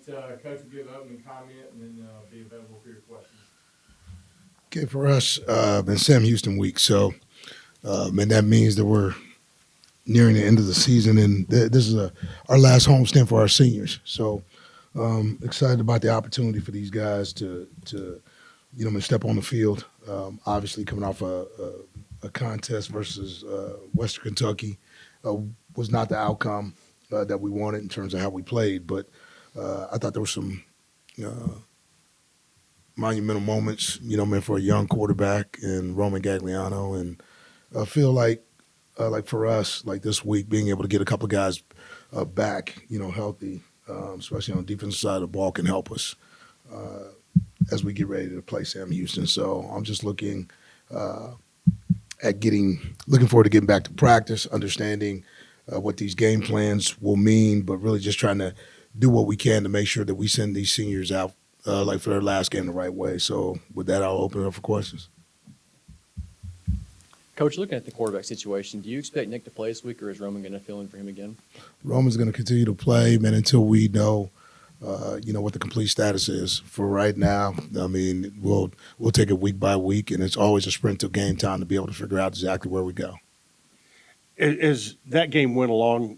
Coach will give opening comment and then be available for your questions. Okay, for us, it's Sam Houston week, so and that means that we're nearing the end of the season, and this is our last homestand for our seniors. So excited about the opportunity for these guys to step on the field. Obviously, coming off a contest versus Western Kentucky was not the outcome that we wanted in terms of how we played, but I thought there were some uh, monumental moments, for a young quarterback and Roman Gagliano, and I feel like for us, like this week, being able to get a couple of guys back, healthy, especially on the defensive side of the ball, can help us uh, as we get ready to play Sam Houston. So I'm just uh, looking forward to getting back to practice, understanding what these game plans will mean, but really just trying to do what we can to make sure that we send these seniors out like for their last game the right way. So with that, I'll open it up for questions. Coach, looking at the quarterback situation, do you expect Nick to play this week, or is Roman going to fill in for him again? Roman's going to continue to play, man, until we know, what the complete status is. For right now, I mean, we'll take it week by week, and it's always a sprint to game time to be able to figure out exactly where we go. As that game went along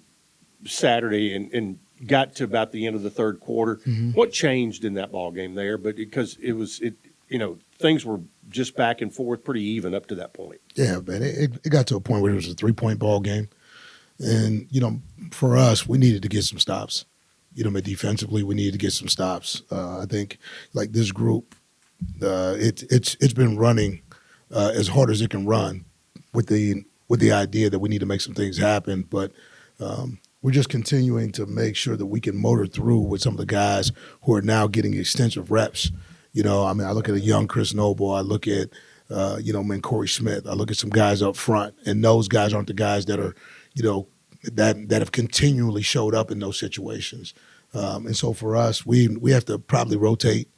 Saturday and got to about the end of the third quarter, what changed in that ball game there? But because things were just back and forth, pretty even up to that point. Yeah, man, it got to a point where it was a 3-point ball game, and for us, we needed to get some stops. But defensively, we needed to get some stops. I think like this group, it's been running as hard as it can run, with the idea that we need to make some things happen. But we're just continuing to make sure that we can motor through with some of the guys who are now getting extensive reps. I look at a young Chris Noble. I look at, Corey Smith. I look at some guys up front, and those guys aren't the guys that are, that have continually showed up in those situations. And so for us, we have to probably rotate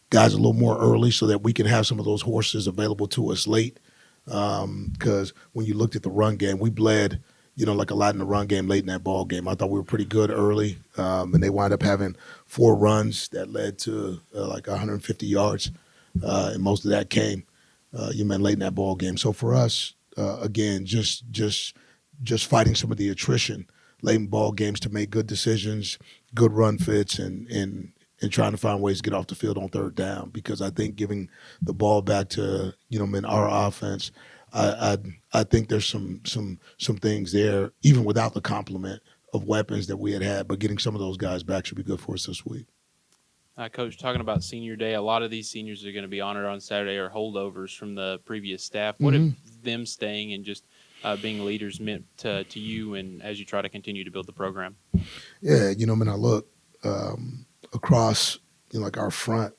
guys a little more early so that we can have some of those horses available to us late. Because when you looked at the run game, we bled, like a lot in the run game late in that ball game. I thought we were pretty good early, and they wound up having 4 runs that led to like 150 yards, and most of that came, late in that ball game. So for us, again, just fighting some of the attrition late in ball games to make good decisions, good run fits, and trying to find ways to get off the field on third down. Because I think giving the ball back to our offense, I think there's some things there, even without the complement of weapons that we had, but getting some of those guys back should be good for us this week. Coach, talking about senior day, a lot of these seniors are going to be honored on Saturday are holdovers from the previous staff. What have them staying and just being leaders meant to you and as you try to continue to build the program? Yeah, I look across like our front,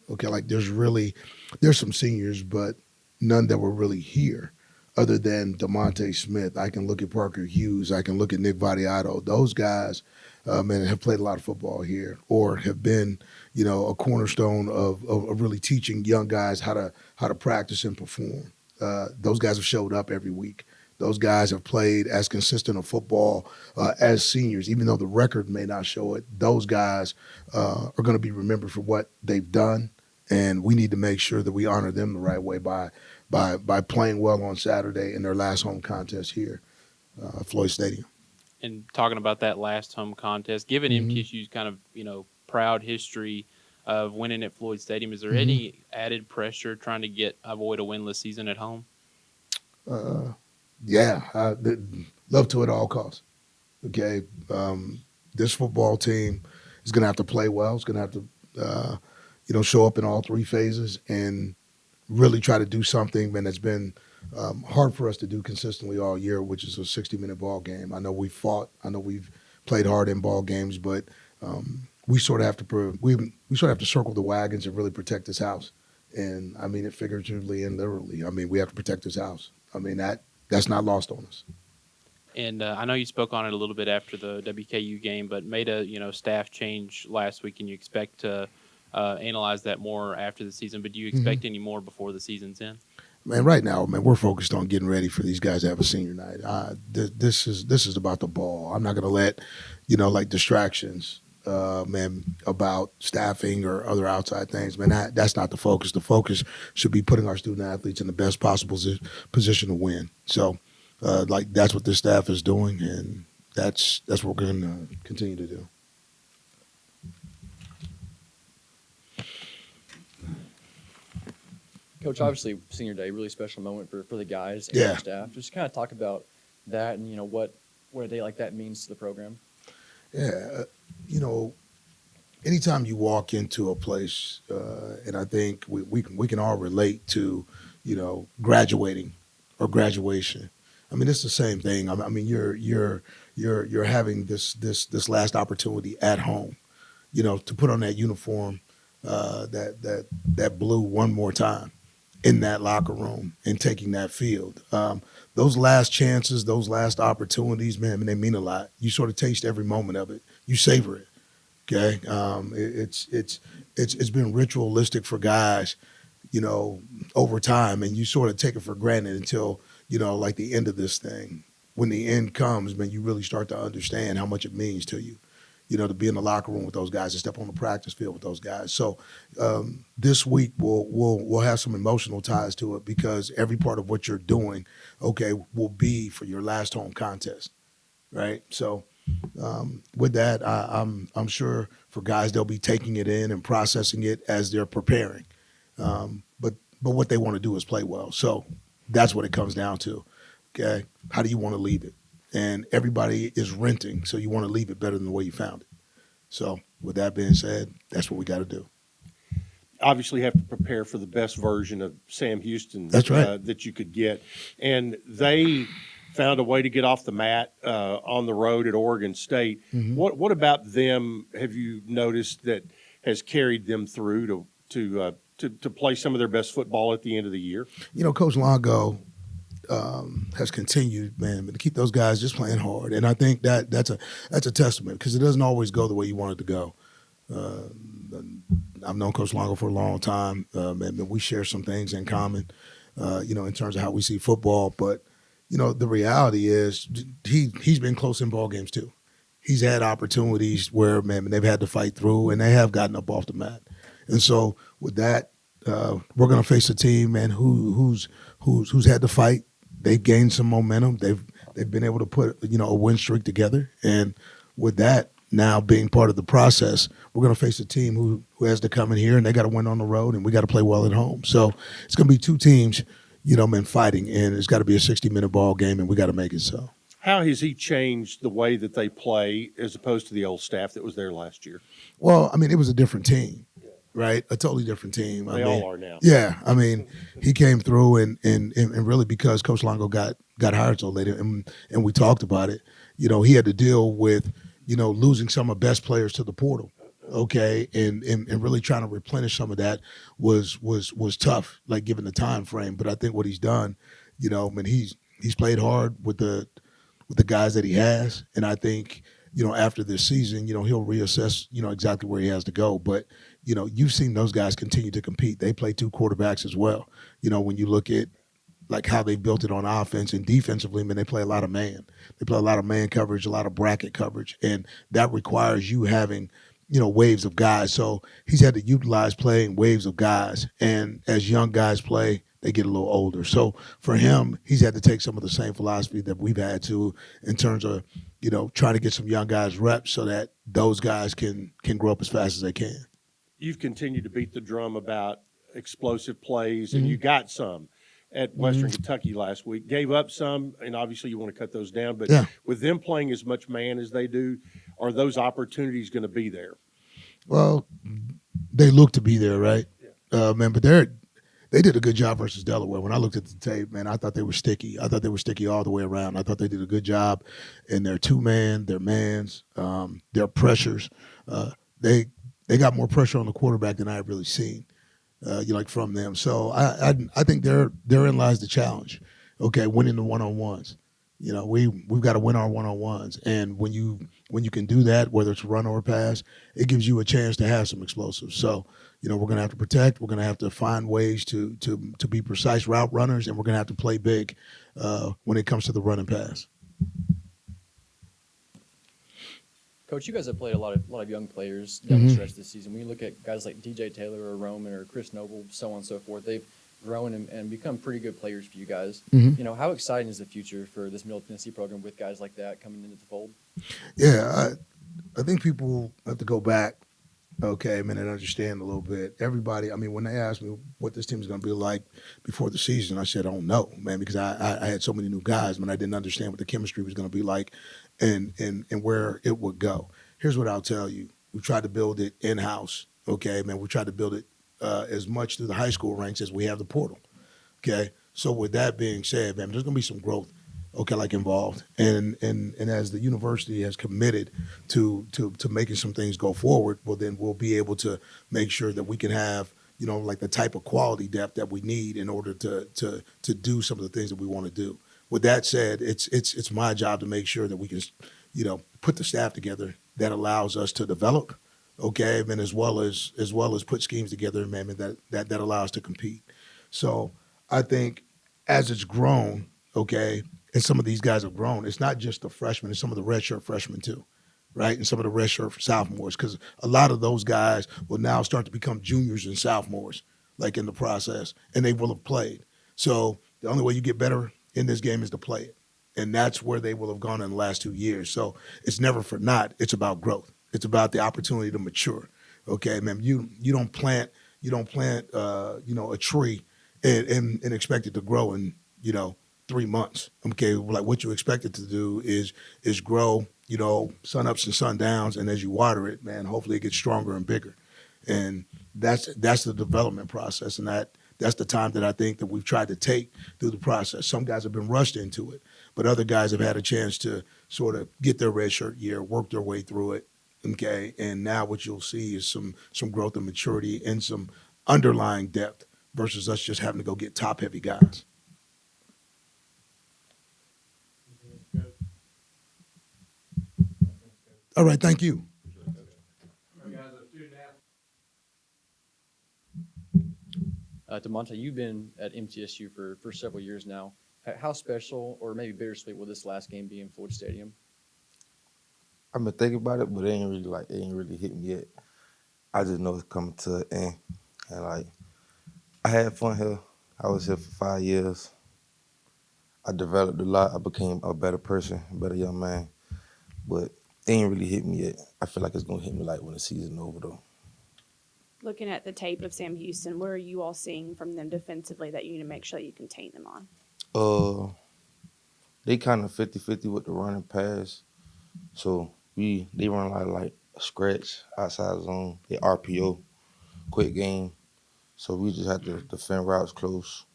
okay, like there's some seniors, but none that were really here other than DeMonte Smith. I can look at Parker Hughes. I can look at Nick Vadiato. Those guys, have played a lot of football here or have been, a cornerstone of really teaching young guys how to practice and perform. Those guys have showed up every week. Those guys have played as consistent of football as seniors, even though the record may not show it. Those guys are going to be remembered for what they've done, and we need to make sure that we honor them the right way by playing well on Saturday in their last home contest here at Floyd Stadium. And talking about that last home contest, given MTSU's kind of proud history of winning at Floyd Stadium, is there any added pressure trying to avoid a winless season at home? Yeah, love to at all costs. Okay, this football team is going to have to play well. It's going to have to, show up in all 3 phases and really try to do something, man, that's been hard for us to do consistently all year, which is a 60-minute ball game. I know we've fought. I know we've played hard in ball games, but we sort of have to circle the wagons and really protect this house. And I mean it figuratively and literally. I mean, we have to protect this house. I mean, that's not lost on us. And I know you spoke on it a little bit after the WKU game, but made a staff change last week, and you expect to analyze that more after the season. But do you expect any more before the season's in? Man, right now, man, we're focused on getting ready for these guys to have a senior night. This is about the ball. I'm not going to let, like distractions man, about staffing or other outside things, man, that's not the focus. The focus should be putting our student athletes in the best possible position to win. So, like, that's what this staff is doing, and that's what we're going to continue to do. Coach, obviously, senior day, really special moment for the guys and Yeah. the staff. Just kind of talk about that and, what a day like that means to the program. Yeah, anytime you walk into a place, and I think we can all relate to, graduating or graduation. I mean, it's the same thing. I mean, you're having this last opportunity at home, to put on that uniform, that blue one more time in that locker room and taking that field. Those last chances, those last opportunities, man, I mean, they mean a lot. You sort of taste every moment of it. You savor it. Okay, it's been ritualistic for guys, over time, and you sort of take it for granted until like the end of this thing. When the end comes, man, you really start to understand how much it means to you. To be in the locker room with those guys, to step on the practice field with those guys. So this week we'll have some emotional ties to it because every part of what you're doing, okay, will be for your last home contest, right? So with that, I'm sure for guys they'll be taking it in and processing it as they're preparing. But what they want to do is play well. So that's what it comes down to. Okay, how do you want to leave it? And everybody is renting, so you want to leave it better than the way you found it. So with that being said, that's what we got to do. Obviously have to prepare for the best version of Sam Houston. That's right. That you could get. And they found a way to get off the mat on the road at Oregon State. Mm-hmm. What about them have you noticed that has carried them through to play some of their best football at the end of the year? Coach Longo has continued, man, to keep those guys just playing hard, and I think that's a testament because it doesn't always go the way you want it to go. I've known Coach Longo for a long time, and we share some things in common, in terms of how we see football. But the reality is he's been close in ball games too. He's had opportunities where, man, they've had to fight through, and they have gotten up off the mat. And so with that, we're going to face a team, man, who's had to fight. They've gained some momentum. They've been able to put a win streak together, and with that now being part of the process, we're going to face a team who has to come in here and they got to win on the road, and we got to play well at home. So it's going to be two teams, man, fighting, and it's got to be a 60-minute ball game, and we got to make it so. How has he changed the way that they play as opposed to the old staff that was there last year? Well, I mean, it was a different team. Right, a totally different team. They all are now. Yeah, I mean, he came through and really because Coach Longo got hired so late, and we talked about it. He had to deal with losing some of the best players to the portal. Okay, and really trying to replenish some of that was tough, like given the time frame. But I think what he's done, he's played hard with the guys that he has, and I think after this season, he'll reassess exactly where he has to go, but. You've seen those guys continue to compete. They play two quarterbacks as well. When you look at like how they built it on offense and defensively, man, they play a lot of man. They play a lot of man coverage, a lot of bracket coverage, and that requires you having, waves of guys. So he's had to utilize playing waves of guys, and as young guys play, they get a little older. So for him, he's had to take some of the same philosophy that we've had to in terms of, trying to get some young guys reps so that those guys can grow up as fast as they can. You've continued to beat the drum about explosive plays, and you got some at Western Kentucky last week. Gave up some, and obviously you want to cut those down. But with them playing as much man as they do, are those opportunities going to be there? Well, they look to be there, right? Man, but they did a good job versus Delaware. When I looked at the tape, man, I thought they were sticky. I thought they were sticky all the way around. I thought they did a good job in their two-man, their mans, their pressures. They got more pressure on the quarterback than I have really seen, from them. So I think therein lies the challenge. Okay, winning the one-on-ones. We've got to win our one-on-ones, and when you can do that, whether it's run or pass, it gives you a chance to have some explosives. So we're going to have to protect. We're going to have to find ways to be precise route runners, and we're going to have to play big when it comes to the run and pass. Coach, you guys have played a lot of young players down the stretch this season. When you look at guys like DJ Taylor or Roman or Chris Noble, so on and so forth, they've grown and become pretty good players for you guys. You know, how exciting is the future for this Middle Tennessee program with guys like that coming into the fold? Yeah, I think people have to go back, okay, man, and understand a little bit. Everybody, I mean, when they asked me what this team is going to be like before the season, I said, I don't know, man, because I had so many new guys, man, I didn't understand what the chemistry was going to be like and where it would go. Here's what I'll tell you. We tried to build it in-house, okay, man. We tried to build it as much through the high school ranks as we have the portal, okay? So with that being said, man, there's going to be some growth, okay, like involved. And as the university has committed to making some things go forward, well, then we'll be able to make sure that we can have, you know, like the type of quality depth that we need in order to do some of the things that we want to do. With that said, it's my job to make sure that we can, you know, put the staff together that allows us to develop, okay, and as well as put schemes together, man, that allows us to compete. So I think as it's grown, okay, and some of these guys have grown, it's not just the freshmen, it's some of the redshirt freshmen too, right? And some of the redshirt sophomores, because a lot of those guys will now start to become juniors and sophomores, like in the process, and they will have played. So the only way you get better in this game is to play it. And that's where they will have gone in the last 2 years. So it's never for naught. It's about growth. It's about the opportunity to mature. Okay, man. You don't plant you know, a tree and expect it to grow in, you know, 3 months. Okay, like what you expect it to do is grow, you know, sun ups and sun downs, and as you water it, man, hopefully it gets stronger and bigger. And that's the development process, and that's the time that I think that we've tried to take through the process. Some guys have been rushed into it, but other guys have had a chance to sort of get their redshirt year, work their way through it. Okay, and now what you'll see is some growth and maturity and some underlying depth versus us just having to go get top heavy guys. All right, thank you. DeMonte, you've been at MTSU for several years now. How special or maybe bittersweet will this last game be in Floyd Stadium? I've been thinking about it, but it ain't really hit me yet. I just know it's coming to an end. And like, I had fun here. I was here for 5 years. I developed a lot. I became a better person, a better young man. But it ain't really hit me yet. I feel like it's gonna hit me like when the season's over though. Looking at the tape of Sam Houston, what are you all seeing from them defensively that you need to make sure you contain them on? They kind of 50-50 with the run and pass. So they run a lot of like scratch, outside zone, they RPO, quick game. So we just have to defend routes close,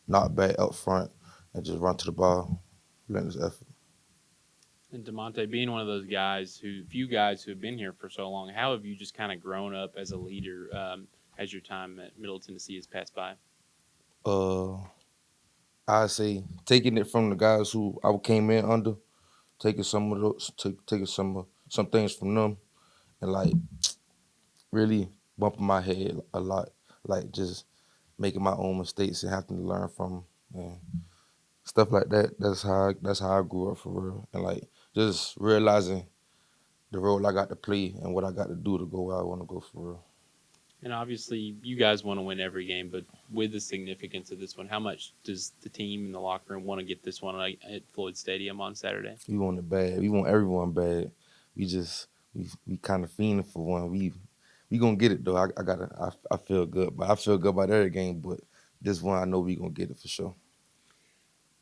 knock back up front, and just run to the ball. Relentless effort. And DeMonte, being one of those few guys who have been here for so long, how have you just kind of grown up as a leader as your time at Middle Tennessee has passed by? I say taking it from the guys who I came in under, taking some of those, taking some things from them, and like really bumping my head a lot, like just making my own mistakes and having to learn from them. And stuff like that. That's how I grew up for real, and like just realizing the role I got to play and what I got to do to go where I want to go for real. And obviously, you guys want to win every game, but with the significance of this one, how much does the team in the locker room want to get this one at Floyd Stadium on Saturday? We want it bad. We want everyone bad. We kind of fiending for one. We gonna get it though. I feel good, but I feel good about every game. But this one, I know we gonna get it for sure.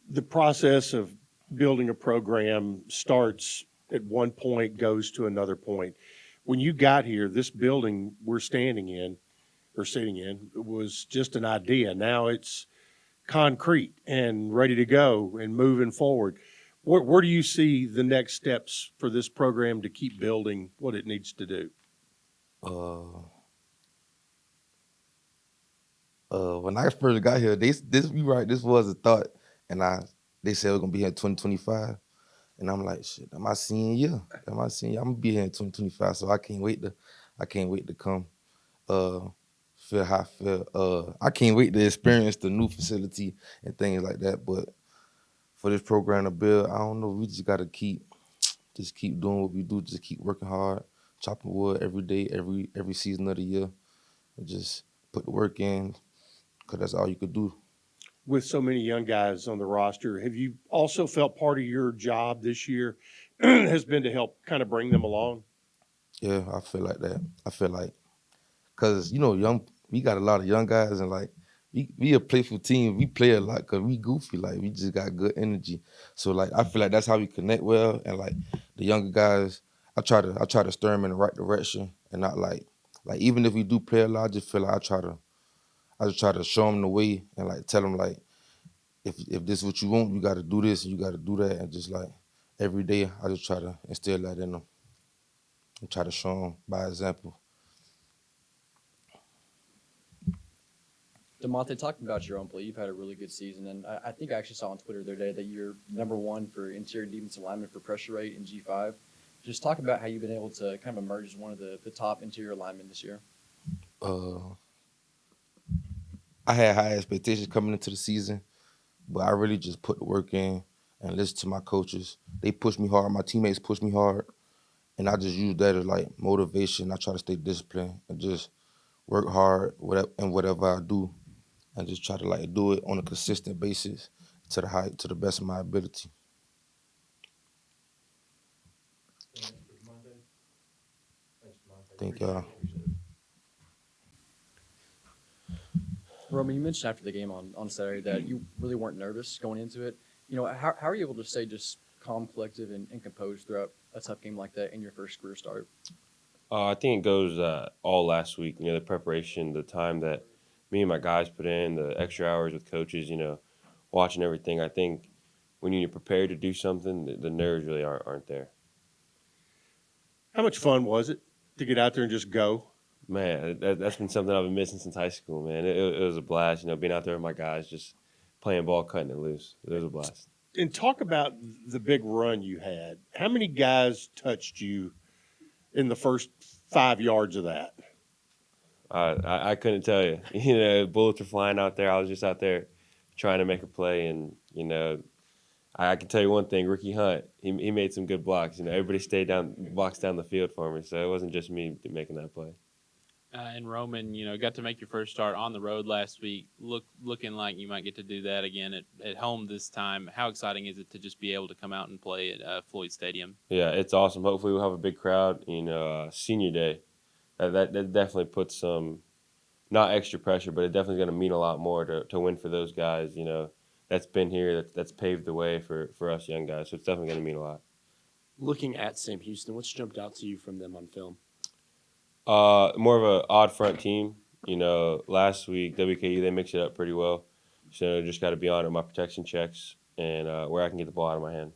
The process of building a program starts at one point, goes to another point. When you got here, this building we're sitting in was just an idea. Now it's concrete and ready to go and moving forward. Where do you see the next steps for this program to keep building what it needs to do? When I first got here, this was a thought, and they said we're gonna be here in 2025, and I'm like, shit, am I senior year? I'm gonna be here in 2025, so I can't wait to come. Feel how I feel. I can't wait to experience the new facility and things like that. But for this program to build, I don't know. We just gotta keep just keep doing what we do, just keep working hard, chopping wood every day, every season of the year, and just put the work in, because that's all you could do. With so many young guys on the roster, have you also felt part of your job this year has been to help kind of bring them along? Yeah, I feel like that. I feel like, because, we got a lot of young guys, and like, we a playful team. We play a lot because we goofy. Like, we just got good energy. So, like, I feel like that's how we connect well. And, like, the younger guys, I try to steer them in the right direction, and not like even if we do play a lot, I just feel like I just try to show them the way, and like tell them, like, if this is what you want, you got to do this and you got to do that, and just like every day I just try to instill that in them and try to show them by example. DeMonte, talking about your own play, you've had a really good season, and I think I actually saw on Twitter the other day that you're #1 for interior defensive lineman for pressure rate in G5. Just talk about how you've been able to kind of emerge as one of the top interior linemen this year. I had high expectations coming into the season, but I really just put the work in and listened to my coaches. They pushed me hard. My teammates pushed me hard, and I just used that as like motivation. I try to stay disciplined and just work hard whatever I do, and just try to like do it on a consistent basis to the best of my ability. Thanks, Monte. Thanks, Monte. Thank y'all. Roman, you mentioned after the game on Saturday that you really weren't nervous going into it. How are you able to stay just calm, collective, and composed throughout a tough game like that in your first career start? I think it goes all last week. The preparation, the time that me and my guys put in, the extra hours with coaches. Watching everything. I think when you're prepared to do something, the nerves really aren't there. How much fun was it to get out there and just go? Man, that's been something I've been missing since high school. Man, it was a blast. Being out there with my guys, just playing ball, cutting it loose. It was a blast. And talk about the big run you had. How many guys touched you in the first 5 yards of that? I couldn't tell you. Bullets were flying out there. I was just out there trying to make a play, and I can tell you one thing: Ricky Hunt, he made some good blocks. Everybody stayed blocks down the field for me, so it wasn't just me making that play. And Roman, got to make your first start on the road last week. Looking like you might get to do that again at home this time. How exciting is it to just be able to come out and play at Floyd Stadium? Yeah, it's awesome. Hopefully we'll have a big crowd. Senior day, that definitely puts some, not extra pressure, but it definitely going to mean a lot more to win for those guys. That's been here, that's paved the way for us young guys. So it's definitely going to mean a lot. Looking at Sam Houston, what's jumped out to you from them on film? More of an odd front team. Last week WKU, they mixed it up pretty well. So just got to be on it, my protection checks and where I can get the ball out of my hand.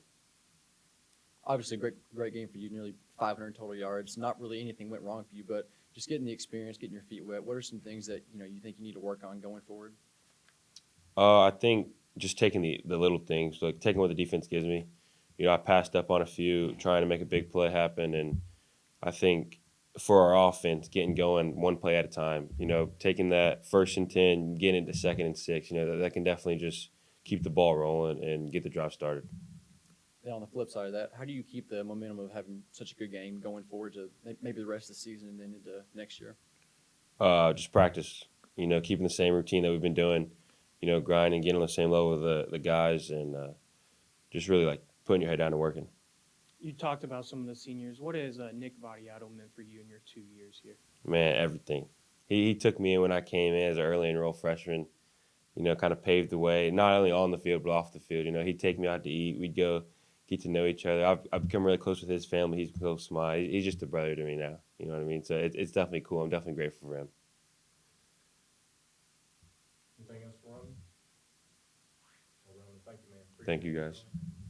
Obviously, great game for you, nearly 500 total yards. Not really anything went wrong for you, but just getting the experience, getting your feet wet. What are some things that you think you need to work on going forward? I think just taking the little things, like taking what the defense gives me. I passed up on a few, trying to make a big play happen, and I think for our offense, getting going one play at a time. Taking that 1st and 10, getting into 2nd and 6. That can definitely just keep the ball rolling and get the drive started. Then on the flip side of that, how do you keep the momentum of having such a good game going forward to maybe the rest of the season and then into next year? Just practice. Keeping the same routine that we've been doing. Grinding, getting on the same level with the guys, and just really like putting your head down and working. You talked about some of the seniors. What has Nick Vadiato meant for you in your 2 years here? Man, everything. He took me in when I came in as an early enroll freshman. Kind of paved the way, not only on the field but off the field. He'd take me out to eat. We'd go get to know each other. I've become really close with his family. He's close to mine. He's just a brother to me now. You know what I mean? So it's definitely cool. I'm definitely grateful for him. Anything else for Roman? Well, Roman, thank you, man. Thank you, Appreciate it. guys.